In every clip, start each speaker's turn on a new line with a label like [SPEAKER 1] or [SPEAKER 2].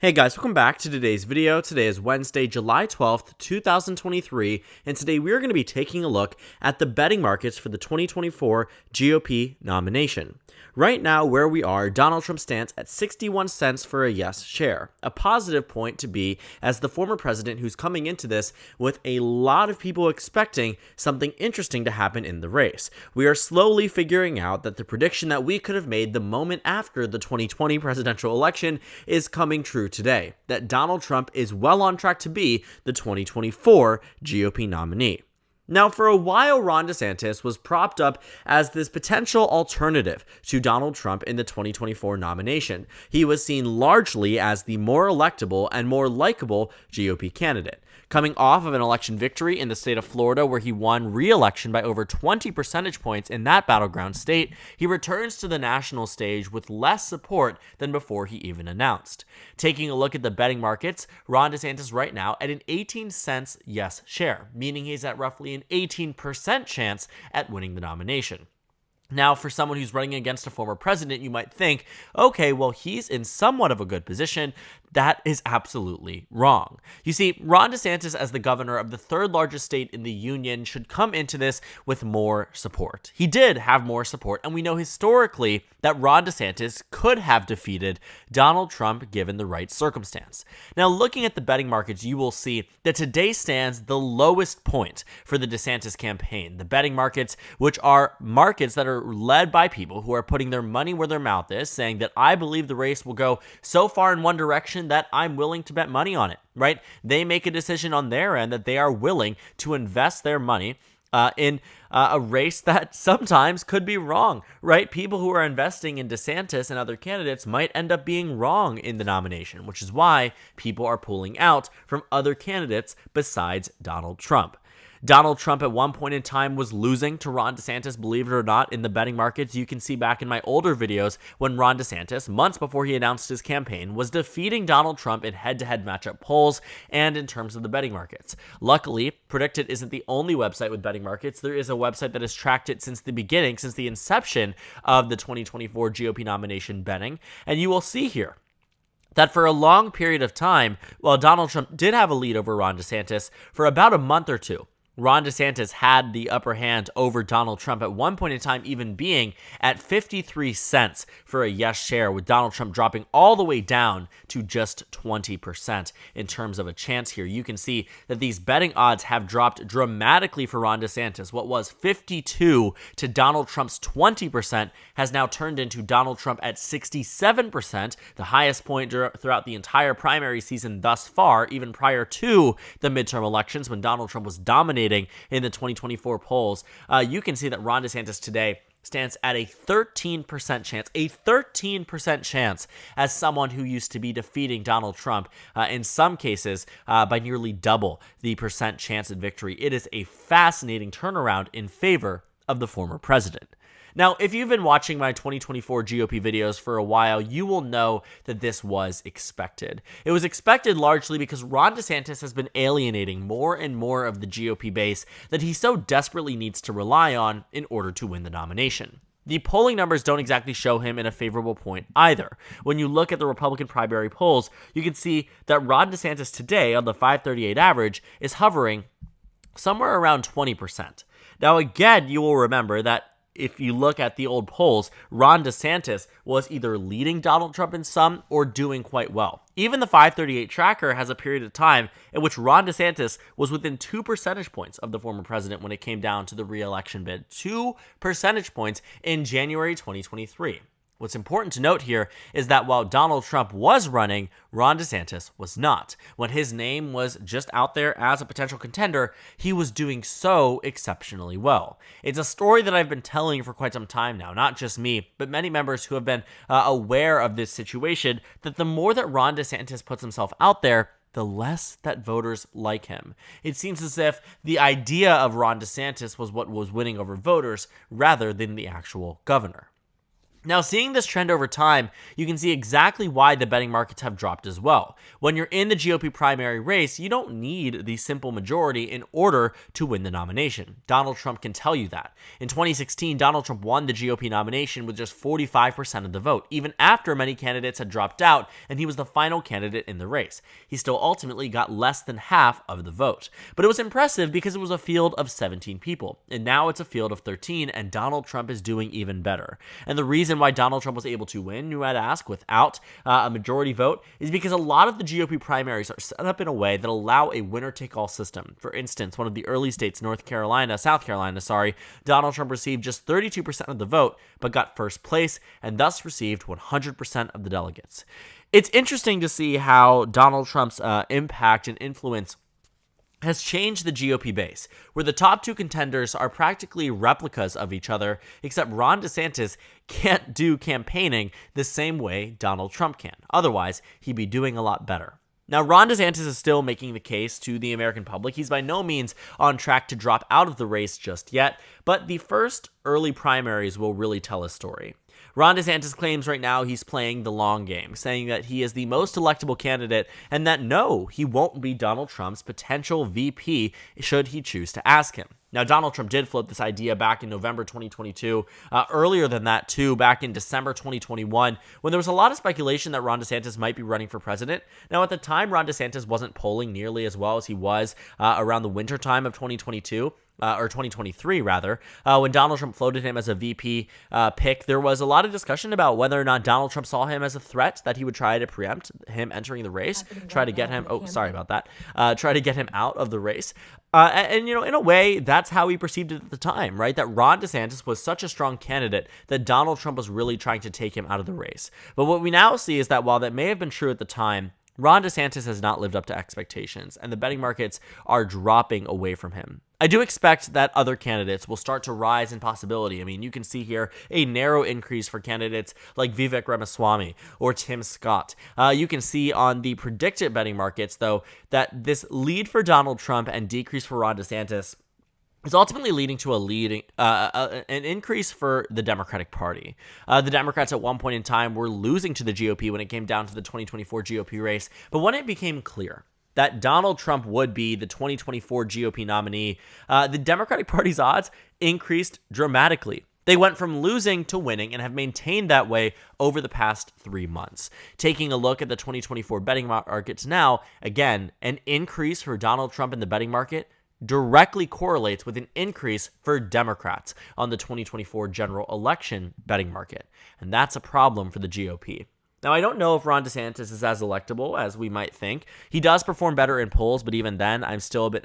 [SPEAKER 1] Hey guys, welcome back to today's video. Today is Wednesday, July 12th, 2023, and today we are going to be taking a look at the betting markets for the 2024 GOP nomination. Right now, where we are, Donald Trump stands at 61 cents for a yes share, a positive point to be as the former president who's coming into this with a lot of people expecting something interesting to happen in the race. We are slowly figuring out that the prediction that we could have made the moment after the 2020 presidential election is coming true today, that Donald Trump is well on track to be the 2024 GOP nominee. Now, for a while, Ron DeSantis was propped up as this potential alternative to Donald Trump in the 2024 nomination. He was seen largely as the more electable and more likable GOP candidate. Coming off of an election victory in the state of Florida where he won re-election by over 20 percentage points in that battleground state, he returns to the national stage with less support than before he even announced. Taking a look at the betting markets, Ron DeSantis right now at an 18 cents yes share, meaning he's at roughly an 18% chance at winning the nomination. Now, for someone who's running against a former president, you might think, okay, well, he's in somewhat of a good position. That is absolutely wrong. You see, Ron DeSantis, as the governor of the third largest state in the union, should come into this with more support. He did have more support, and we know historically that Ron DeSantis could have defeated Donald Trump given the right circumstance. Now, looking at the betting markets, you will see that today stands the lowest point for the DeSantis campaign. The betting markets, which are markets that are led by people who are putting their money where their mouth is, saying that I believe the race will go so far in one direction that I'm willing to bet money on it, right? They make a decision on their end that they are willing to invest their money in a race that sometimes could be wrong, right? People who are investing in DeSantis and other candidates might end up being wrong in the nomination, which is why people are pulling out from other candidates besides Donald Trump. Donald Trump at one point in time was losing to Ron DeSantis, believe it or not, in the betting markets. You can see back in my older videos when Ron DeSantis, months before he announced his campaign, was defeating Donald Trump in head-to-head matchup polls and in terms of the betting markets. Luckily, Predicted isn't the only website with betting markets. There is a website that has tracked it since the beginning, since the inception of the 2024 GOP nomination betting, and you will see here that for a long period of time, while Donald Trump did have a lead over Ron DeSantis, for about a month or two, Ron DeSantis had the upper hand over Donald Trump, at one point in time even being at 53 cents for a yes share, with Donald Trump dropping all the way down to just 20% in terms of a chance here. You can see that these betting odds have dropped dramatically for Ron DeSantis. What was 52 to Donald Trump's 20% has now turned into Donald Trump at 67%, the highest point throughout the entire primary season thus far, even prior to the midterm elections when Donald Trump was dominating in the 2024 polls. You can see that Ron DeSantis today stands at a 13% chance as someone who used to be defeating Donald Trump, in some cases by nearly double the percent chance at victory. It is a fascinating turnaround in favor of the former president. Now, if you've been watching my 2024 GOP videos for a while, you will know that this was expected. It was expected largely because Ron DeSantis has been alienating more and more of the GOP base that he so desperately needs to rely on in order to win the nomination. The polling numbers don't exactly show him in a favorable point either. When you look at the Republican primary polls, you can see that Ron DeSantis today on the 538 average is hovering somewhere around 20%. Now, again, you will remember that if you look at the old polls, Ron DeSantis was either leading Donald Trump in some or doing quite well. Even the 538 tracker has a period of time in which Ron DeSantis was within 2 percentage points of the former president when it came down to the re-election bid. 2 percentage points in January 2023. What's important to note here is that while Donald Trump was running, Ron DeSantis was not. When his name was just out there as a potential contender, he was doing so exceptionally well. It's a story that I've been telling for quite some time now, not just me, but many members who have been aware of this situation, that the more that Ron DeSantis puts himself out there, the less that voters like him. It seems as if the idea of Ron DeSantis was what was winning over voters rather than the actual governor. Now, seeing this trend over time, you can see exactly why the betting markets have dropped as well. When you're in the GOP primary race, you don't need the simple majority in order to win the nomination. Donald Trump can tell you that. In 2016, Donald Trump won the GOP nomination with just 45% of the vote, even after many candidates had dropped out and he was the final candidate in the race. He still ultimately got less than half of the vote. But it was impressive because it was a field of 17 people, and now it's a field of 13, and Donald Trump is doing even better. And the reason why Donald Trump was able to win, you might ask, without a majority vote is because a lot of the GOP primaries are set up in a way that allow a winner-take-all system. For instance, one of the early states, South Carolina, Donald Trump received just 32% of the vote, but got first place and thus received 100% of the delegates. It's interesting to see how Donald Trump's impact and influence has changed the GOP base, where the top two contenders are practically replicas of each other, except Ron DeSantis can't do campaigning the same way Donald Trump can. Otherwise, he'd be doing a lot better. Now, Ron DeSantis is still making the case to the American public. He's by no means on track to drop out of the race just yet, but the first early primaries will really tell his story. Ron DeSantis claims right now he's playing the long game, saying that he is the most electable candidate and that no, he won't be Donald Trump's potential VP should he choose to ask him. Now, Donald Trump did float this idea back in November 2022, earlier than that too, back in December 2021, when there was a lot of speculation that Ron DeSantis might be running for president. Now, at the time, Ron DeSantis wasn't polling nearly as well as he was around the winter time of 2022. Or 2023 rather, when Donald Trump floated him as a VP pick, there was a lot of discussion about whether or not Donald Trump saw him as a threat, that he would try to preempt him entering the race, try to get him, try to get him out of the race. And, you know, in a way, that's how he perceived it at the time, right? That Ron DeSantis was such a strong candidate that Donald Trump was really trying to take him out of the race. But what we now see is that while that may have been true at the time, Ron DeSantis has not lived up to expectations, and the betting markets are dropping away from him. I do expect that other candidates will start to rise in possibility. I mean, you can see here a narrow increase for candidates like Vivek Ramaswamy or Tim Scott. You can see on the predicted betting markets, though, that this lead for Donald Trump and decrease for Ron DeSantis is ultimately leading to an increase for the Democratic Party. The Democrats at one point in time were losing to the GOP when it came down to the 2024 GOP race, but when it became clear that Donald Trump would be the 2024 GOP nominee, the Democratic Party's odds increased dramatically. They went from losing to winning and have maintained that way over the past 3 months. Taking a look at the 2024 betting markets now, again, an increase for Donald Trump in the betting market directly correlates with an increase for Democrats on the 2024 general election betting market. And that's a problem for the GOP. Now, I don't know if Ron DeSantis is as electable as we might think. He does perform better in polls, but even then, I'm still a bit,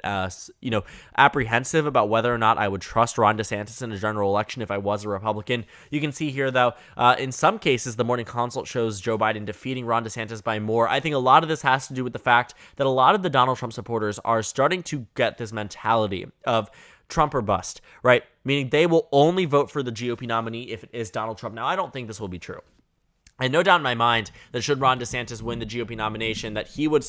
[SPEAKER 1] apprehensive about whether or not I would trust Ron DeSantis in a general election if I was a Republican. You can see here, though, in some cases, the Morning Consult shows Joe Biden defeating Ron DeSantis by more. I think a lot of this has to do with the fact that a lot of the Donald Trump supporters are starting to get this mentality of Trump or bust, right? Meaning they will only vote for the GOP nominee if it is Donald Trump. Now, I don't think this will be true. I have no doubt in my mind that should Ron DeSantis win the GOP nomination, that he would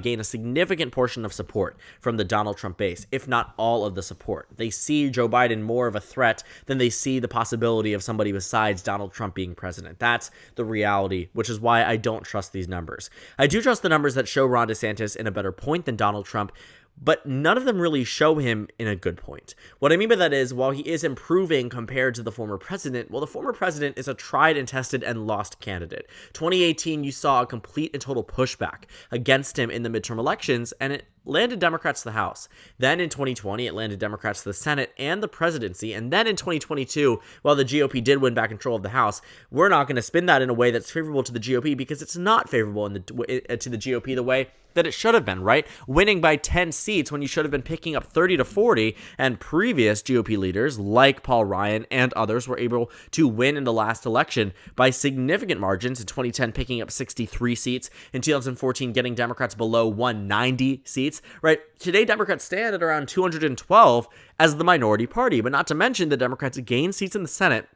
[SPEAKER 1] gain a significant portion of support from the Donald Trump base, if not all of the support. They see Joe Biden more of a threat than they see the possibility of somebody besides Donald Trump being president. That's the reality, which is why I don't trust these numbers. I do trust the numbers that show Ron DeSantis in a better point than Donald Trump, but none of them really show him in a good point. What I mean by that is, while he is improving compared to the former president, well, the former president is a tried and tested and lost candidate. 2018, you saw a complete and total pushback against him in the midterm elections, and it landed Democrats the House. Then in 2020, it landed Democrats the Senate and the presidency. And then in 2022, while the GOP did win back control of the House, we're not going to spin that in a way that's favorable to the GOP, because it's not favorable to the GOP the way that it should have been, right? Winning by 10 seats when you should have been picking up 30 to 40, and previous GOP leaders like Paul Ryan and others were able to win in the last election by significant margins. In 2010, picking up 63 seats. In 2014, getting Democrats below 190 seats, right? Today, Democrats stand at around 212 as the minority party, but not to mention the Democrats gain seats in the Senate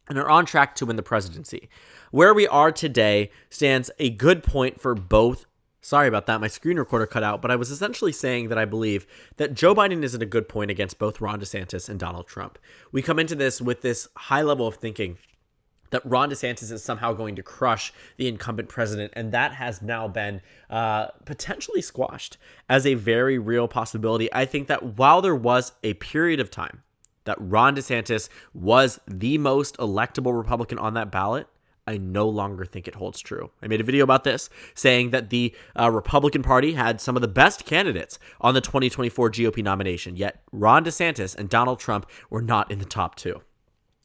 [SPEAKER 1] and are on track to win the presidency. Where we are today stands a good point for both. Sorry about that, my screen recorder cut out, but I was essentially saying that I believe that Joe Biden is at a good point against both Ron DeSantis and Donald Trump. We come into this with this high level of thinking that Ron DeSantis is somehow going to crush the incumbent president, and that has now been potentially squashed as a very real possibility. I think that while there was a period of time that Ron DeSantis was the most electable Republican on that ballot, I no longer think it holds true. I made a video about this saying that the Republican Party had some of the best candidates on the 2024 GOP nomination, yet Ron DeSantis and Donald Trump were not in the top two.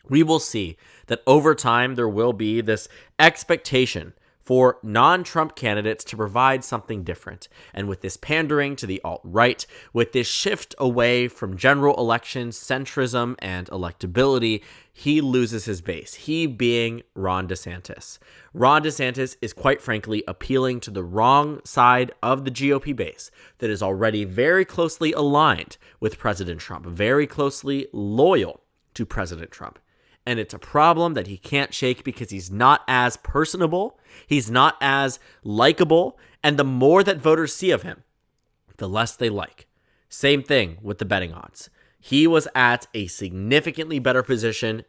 [SPEAKER 1] We will see that over time there will be this expectation for non-Trump candidates to provide something different. And with this pandering to the alt-right, with this shift away from general elections, centrism, and electability, he loses his base, he being Ron DeSantis. Ron DeSantis is quite frankly appealing to the wrong side of the GOP base that is already very closely aligned with President Trump, very closely loyal to President Trump. And it's a problem that he can't shake because he's not as personable, he's not as likable, and the more that voters see of him, the less they like. Same thing with the betting odds. He was at a significantly better position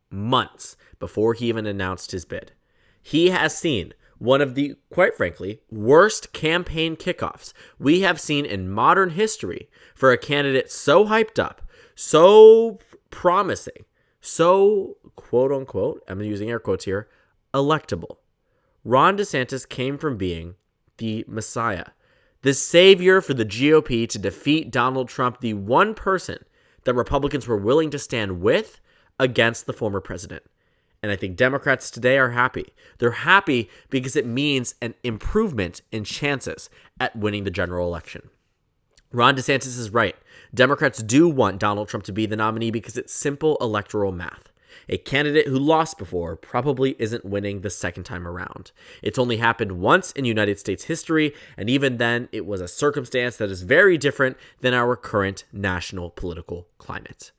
[SPEAKER 1] months before he even announced his bid. He has seen one of the, quite frankly, worst campaign kickoffs we have seen in modern history for a candidate so hyped up, so promising, so, quote unquote, I'm using air quotes here, electable. Ron DeSantis came from being the Messiah, the savior for the GOP to defeat Donald Trump, the one person that Republicans were willing to stand with against the former president. And I think Democrats today are happy. They're happy because it means an improvement in chances at winning the general election. Ron DeSantis is right. Democrats do want Donald Trump to be the nominee because it's simple electoral math. A candidate who lost before probably isn't winning the second time around. It's only happened once in United States history, and even then, it was a circumstance that is very different than our current national political climate.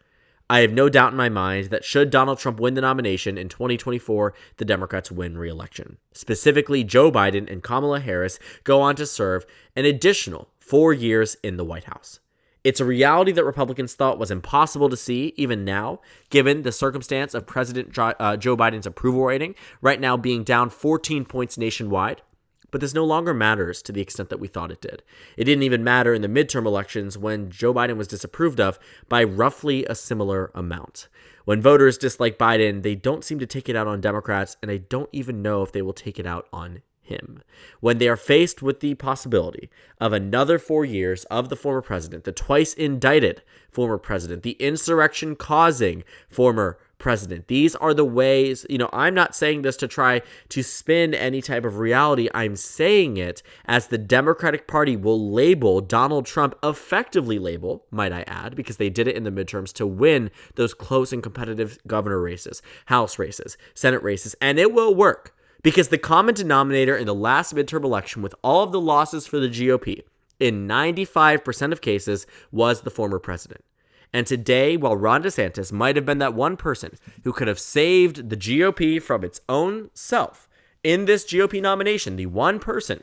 [SPEAKER 1] I have no doubt in my mind that should Donald Trump win the nomination in 2024, the Democrats win re-election. Specifically, Joe Biden and Kamala Harris go on to serve an additional 4 years in the White House. It's a reality that Republicans thought was impossible to see even now, given the circumstance of President Joe Biden's approval rating right now being down 14 points nationwide. But this no longer matters to the extent that we thought it did. It didn't even matter in the midterm elections when Joe Biden was disapproved of by roughly a similar amount. When voters dislike Biden, they don't seem to take it out on Democrats, and I don't even know if they will take it out on him. When they are faced with the possibility of another 4 years of the former president, the twice indicted former president, the insurrection causing former president, these are the ways, I'm not saying this to try to spin any type of reality. I'm saying it as the Democratic Party will label Donald Trump, effectively label, might I add, because they did it in the midterms to win those close and competitive governor races, House races, Senate races, and it will work. Because the common denominator in the last midterm election with all of the losses for the GOP, in 95% of cases, was the former president. And today, while Ron DeSantis might have been that one person who could have saved the GOP from its own self in this GOP nomination, the one person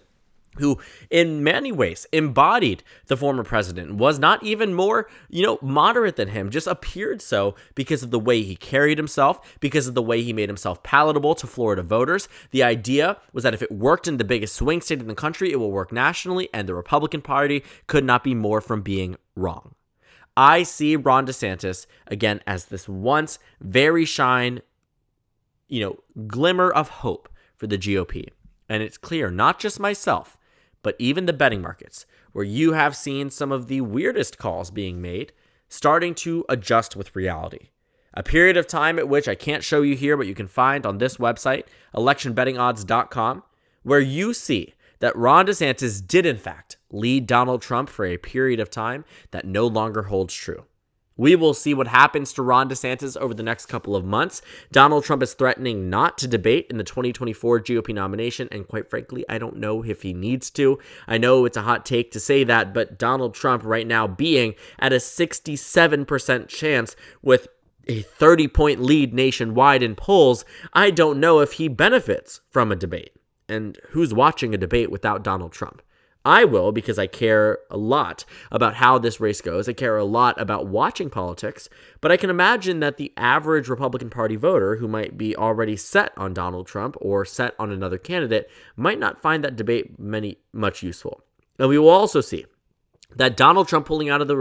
[SPEAKER 1] who in many ways embodied the former president, was not even more, moderate than him, just appeared so because of the way he carried himself, because of the way he made himself palatable to Florida voters. The idea was that if it worked in the biggest swing state in the country, it will work nationally, and the Republican Party could not be more from being wrong. I see Ron DeSantis, again, as this once very shine, glimmer of hope for the GOP. And it's clear, not just myself, but even the betting markets, where you have seen some of the weirdest calls being made, starting to adjust with reality. A period of time at which I can't show you here, but you can find on this website, electionbettingodds.com, where you see that Ron DeSantis did, in fact, lead Donald Trump for a period of time that no longer holds true. We will see what happens to Ron DeSantis over the next couple of months. Donald Trump is threatening not to debate in the 2024 GOP nomination, and quite frankly, I don't know if he needs to. I know it's a hot take to say that, but Donald Trump right now being at a 67% chance with a 30-point lead nationwide in polls, I don't know if he benefits from a debate. And who's watching a debate without Donald Trump? I will, because I care a lot about how this race goes. I care a lot about watching politics, but I can imagine that the average Republican Party voter who might be already set on Donald Trump or set on another candidate might not find that debate much useful. And we will also see that Donald Trump pulling out of the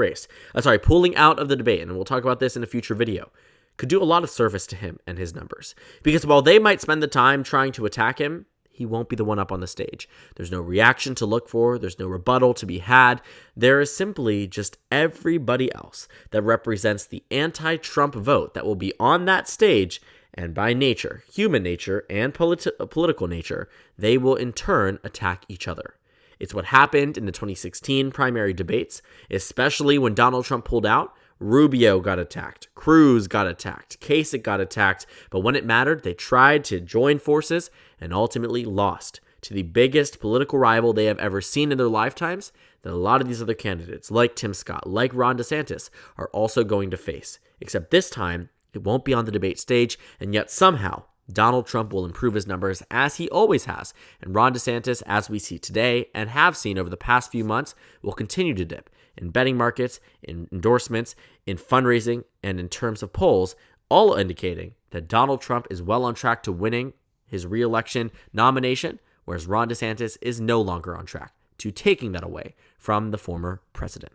[SPEAKER 1] debate, and we'll talk about this in a future video, could do a lot of service to him and his numbers. Because while they might spend the time trying to attack him, he won't be the one up on the stage. There's no reaction to look for. There's no rebuttal to be had. There is simply just everybody else that represents the anti-Trump vote that will be on that stage, and by nature, human nature and political nature, they will in turn attack each other. It's what happened in the 2016 primary debates, especially when Donald Trump pulled out. Rubio got attacked, Cruz got attacked, Kasich got attacked, but when it mattered, they tried to join forces and ultimately lost to the biggest political rival they have ever seen in their lifetimes that a lot of these other candidates, like Tim Scott, like Ron DeSantis, are also going to face. Except this time, it won't be on the debate stage, and yet somehow, Donald Trump will improve his numbers as he always has, and Ron DeSantis, as we see today and have seen over the past few months, will continue to dip in betting markets, in endorsements, in fundraising, and in terms of polls, all indicating that Donald Trump is well on track to winning his re-election nomination, whereas Ron DeSantis is no longer on track to taking that away from the former president.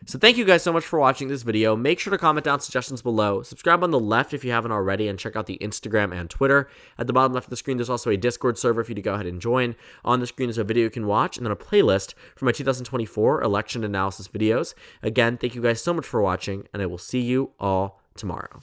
[SPEAKER 1] So thank you guys so much for watching this video. Make sure to comment down suggestions below. Subscribe on the left if you haven't already, and check out the Instagram and Twitter. At the bottom left of the screen, there's also a Discord server for you to go ahead and join. On the screen is a video you can watch, and then a playlist for my 2024 election analysis videos. Again, thank you guys so much for watching, and I will see you all tomorrow.